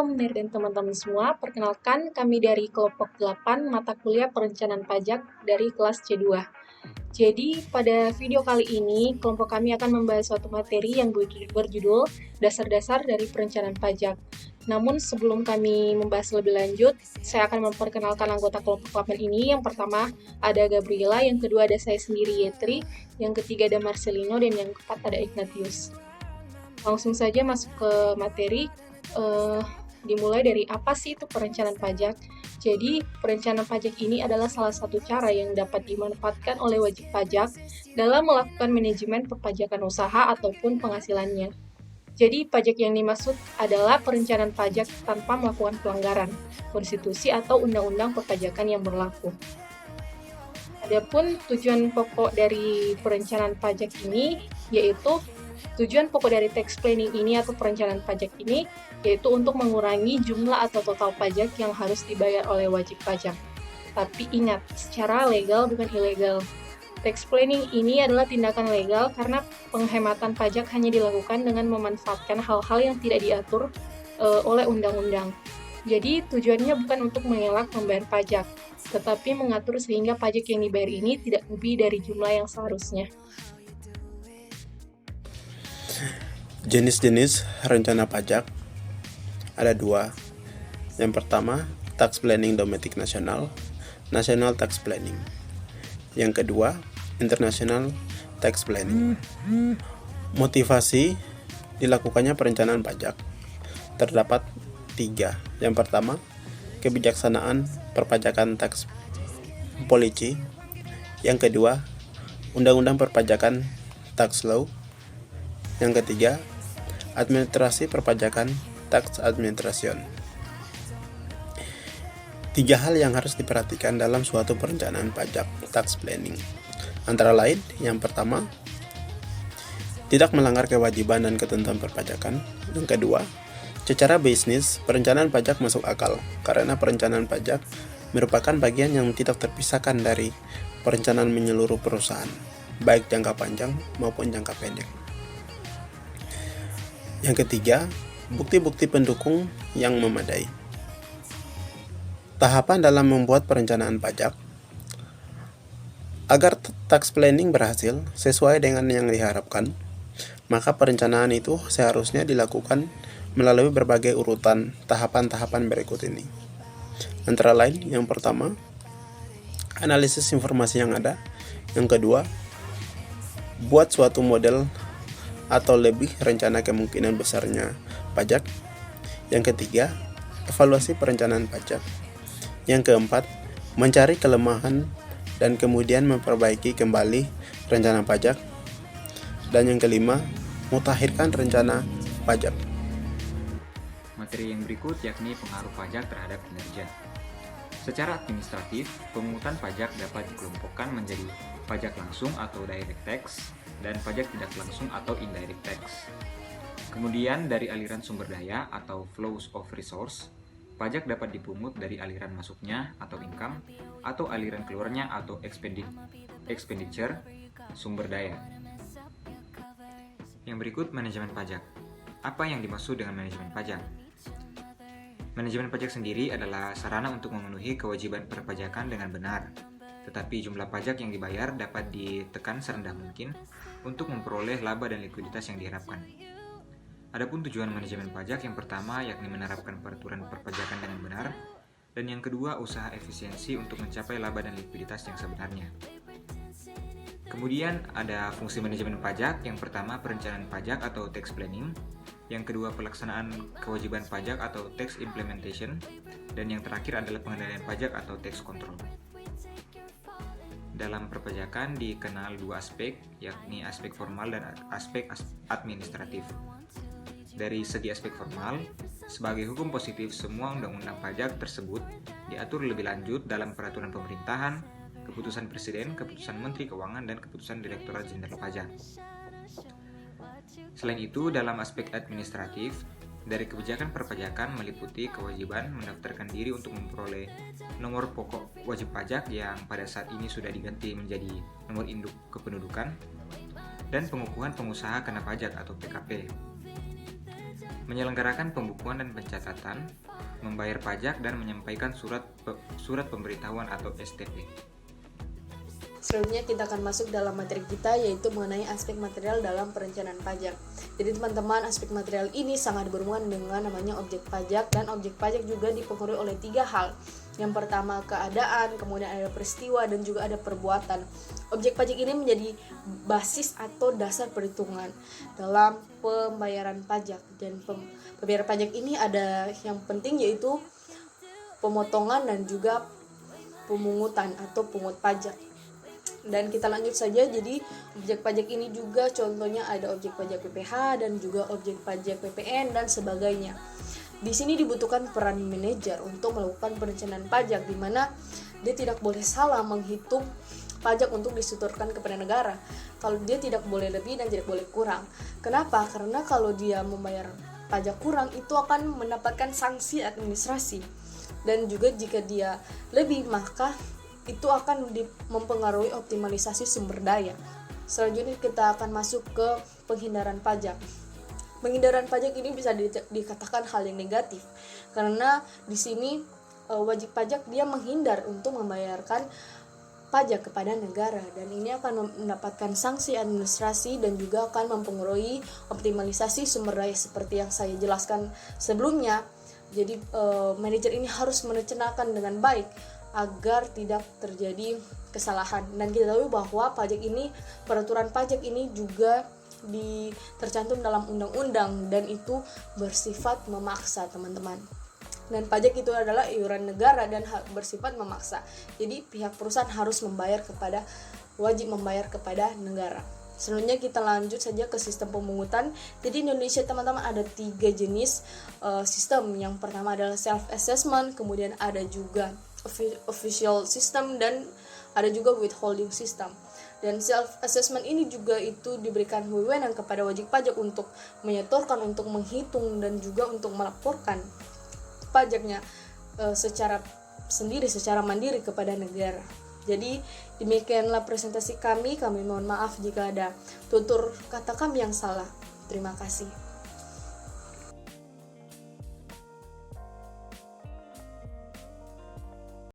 Nir dan teman-teman semua, perkenalkan kami dari kelompok 8 mata kuliah perencanaan pajak dari kelas C2. Jadi, pada video kali ini, kelompok kami akan membahas suatu materi yang berjudul Dasar-Dasar dari Perencanaan Pajak. Namun, sebelum kami membahas lebih lanjut, saya akan memperkenalkan anggota kelompok 8 ini. Yang pertama ada Gabriela, yang kedua ada saya sendiri Yetri, yang ketiga ada Marcelino, dan yang keempat ada Ignatius. Langsung saja masuk ke materi. Dimulai dari apa sih itu perencanaan pajak. Jadi, perencanaan pajak ini adalah salah satu cara yang dapat dimanfaatkan oleh wajib pajak dalam melakukan manajemen perpajakan usaha ataupun penghasilannya. Jadi, pajak yang dimaksud adalah perencanaan pajak tanpa melakukan pelanggaran, konstitusi atau undang-undang perpajakan yang berlaku. Adapun tujuan pokok dari perencanaan pajak ini yaitu tujuan pokok dari tax planning ini atau perencanaan pajak ini yaitu untuk mengurangi jumlah atau total pajak yang harus dibayar oleh wajib pajak. Tapi ingat, secara legal bukan ilegal. Tax planning ini adalah tindakan legal karena penghematan pajak hanya dilakukan dengan memanfaatkan hal-hal yang tidak diatur oleh undang-undang. Jadi tujuannya bukan untuk mengelak membayar pajak, tetapi mengatur sehingga pajak yang dibayar ini tidak lebih dari jumlah yang seharusnya. Jenis-jenis rencana pajak ada dua. Yang pertama, tax planning domestik nasional, national tax planning. Yang kedua, international tax planning. Motivasi dilakukannya perencanaan pajak terdapat 3. Yang pertama, kebijaksanaan perpajakan tax policy. Yang kedua, undang-undang perpajakan tax law. Yang ketiga, administrasi perpajakan tax administration. 3 hal yang harus diperhatikan dalam suatu perencanaan pajak tax planning. Antara lain, yang pertama, tidak melanggar kewajiban dan ketentuan perpajakan. Yang kedua, secara bisnis, perencanaan pajak masuk akal karena perencanaan pajak merupakan bagian yang tidak terpisahkan dari perencanaan menyeluruh perusahaan, baik jangka panjang maupun jangka pendek. Yang ketiga, bukti-bukti pendukung yang memadai. Tahapan dalam membuat perencanaan pajak. Agar tax planning berhasil sesuai dengan yang diharapkan, maka perencanaan itu seharusnya dilakukan melalui berbagai urutan tahapan-tahapan berikut ini. Antara lain, yang pertama, analisis informasi yang ada. Yang kedua, buat suatu model atau lebih rencana kemungkinan besarnya pajak. Yang ketiga, evaluasi perencanaan pajak. Yang keempat, mencari kelemahan dan kemudian memperbaiki kembali rencana pajak. Dan yang kelima, mutakhirkan rencana pajak. Materi yang berikut yakni pengaruh pajak terhadap kinerja. Secara administratif, pemungutan pajak dapat dikelompokkan menjadi pajak langsung atau direct tax dan pajak tidak langsung atau indirect tax. Kemudian dari aliran sumber daya atau flows of resource, pajak dapat dipungut dari aliran masuknya atau income atau aliran keluarnya atau expenditure sumber daya. Yang berikut manajemen pajak. Apa yang dimaksud dengan manajemen pajak? Manajemen pajak sendiri adalah sarana untuk memenuhi kewajiban perpajakan dengan benar, tetapi jumlah pajak yang dibayar dapat ditekan serendah mungkin untuk memperoleh laba dan likuiditas yang diharapkan. Adapun tujuan manajemen pajak yang pertama yakni menerapkan peraturan perpajakan dengan benar, dan yang kedua usaha efisiensi untuk mencapai laba dan likuiditas yang sebenarnya. Kemudian ada fungsi manajemen pajak, yang pertama perencanaan pajak atau tax planning, yang kedua pelaksanaan kewajiban pajak atau tax implementation, dan yang terakhir adalah pengendalian pajak atau tax control. Dalam perpajakan dikenal 2 aspek, yakni aspek formal dan aspek administratif. Dari segi aspek formal, sebagai hukum positif semua undang-undang pajak tersebut diatur lebih lanjut dalam peraturan pemerintahan, keputusan presiden, keputusan menteri keuangan, dan keputusan direktorat jenderal pajak. Selain itu, dalam aspek administratif, dari kebijakan perpajakan meliputi kewajiban mendaftarkan diri untuk memperoleh nomor pokok wajib pajak yang pada saat ini sudah diganti menjadi nomor induk kependudukan, dan pengukuhan pengusaha kena pajak atau PKP. menyelenggarakan pembukuan dan pencatatan, membayar pajak, dan menyampaikan surat pemberitahuan atau STP. Selanjutnya kita akan masuk dalam materi kita, yaitu mengenai aspek material dalam perencanaan pajak. Jadi teman-teman, aspek material ini sangat berhubungan dengan namanya objek pajak, dan objek pajak juga dipengaruhi oleh 3 hal. Yang pertama keadaan, kemudian ada peristiwa, dan juga ada perbuatan. Objek pajak ini menjadi basis atau dasar perhitungan dalam pembayaran pajak. Dan pembayaran pajak ini ada yang penting, yaitu pemotongan dan juga pemungutan atau pungut pajak. Dan kita lanjut saja. Jadi objek pajak ini juga contohnya ada objek pajak PPh dan juga objek pajak PPN dan sebagainya. Di sini dibutuhkan peran manajer untuk melakukan perencanaan pajak, di mana dia tidak boleh salah menghitung pajak untuk disetorkan kepada negara. Kalau dia tidak boleh lebih dan tidak boleh kurang. Kenapa? Karena kalau dia membayar pajak kurang itu akan mendapatkan sanksi administrasi. Dan juga jika dia lebih, maka itu akan mempengaruhi optimalisasi sumber daya. Selanjutnya kita akan masuk ke penghindaran pajak. Penghindaran pajak ini bisa dikatakan hal yang negatif, karena di sini wajib pajak dia menghindar untuk membayarkan pajak kepada negara, dan ini akan mendapatkan sanksi administrasi dan juga akan mempengaruhi optimalisasi sumber daya seperti yang saya jelaskan sebelumnya. Jadi manajer ini harus merencanakan dengan baik agar tidak terjadi kesalahan. Dan kita tahu bahwa peraturan pajak ini juga tercantum dalam undang-undang, dan itu bersifat memaksa, teman-teman. Dan pajak itu adalah iuran negara dan bersifat memaksa. Jadi pihak perusahaan harus wajib membayar kepada negara. Selanjutnya kita lanjut saja ke sistem pemungutan. Jadi di Indonesia, teman-teman, ada 3 jenis sistem. Yang pertama adalah self assessment, kemudian ada juga official system, dan ada juga withholding system. Dan self assessment ini juga itu diberikan wewenang kepada wajib pajak untuk menyetorkan, untuk menghitung, dan juga untuk melaporkan pajaknya secara mandiri kepada negara. Jadi demikianlah presentasi kami mohon maaf jika ada tutur kata kami yang salah. Terima kasih.